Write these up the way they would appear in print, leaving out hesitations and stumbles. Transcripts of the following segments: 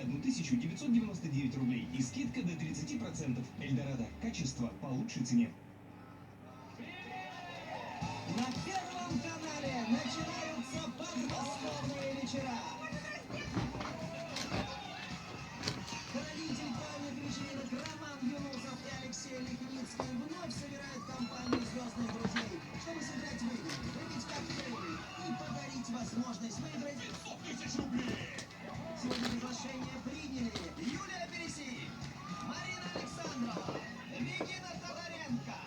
21 999 рублей и скидка до 30%. Эльдорадо. Качество по лучшей цене. На Первом канале начинаются подмосковные вечера. Хранитель память вечеринок Роман Юнусов и Алексей Лихницкий вновь собирают компанию звездных друзей, чтобы сыграть в игры, выпить коктейли и подарить возможность выиграть 500 000 рублей. Сегодня приглашение приняли Юлия Пересиль, Марина Александрова, Регина Тодоренко,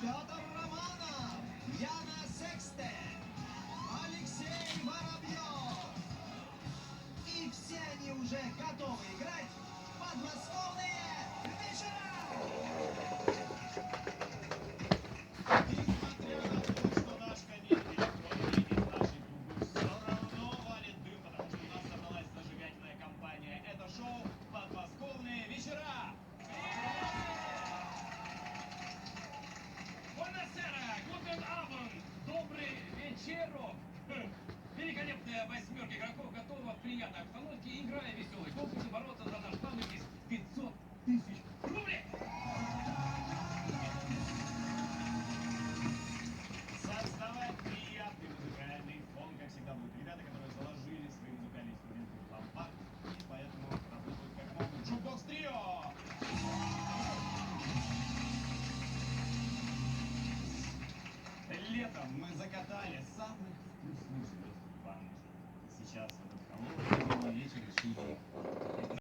Петр Романов, Яна Секстен, Алексей Воробьев. И все они уже готовы играть в подмосковные вечера. Несмотря на то, что наш комедий из нашей трубы все равно валит дым, потому что у нас собралась зажигательная компания. Это шоу «Подмосковные вечера». Buonasera, guten Abend, добрый вечерок. Великолепная восьмерка игроков готова в приятной обстановке, играя веселый конкурс, бороться за наш главный приз 500 000 рублей. Создавать приятный музыкальный фон, как всегда, будут ребята, которые заложили свои музыкальные инструменты в ломбард и поэтому работают как могут. Джукбокс Трио! Летом мы закатали самых вкусных звезд в банке. И сейчас в этот холодный вечер в студии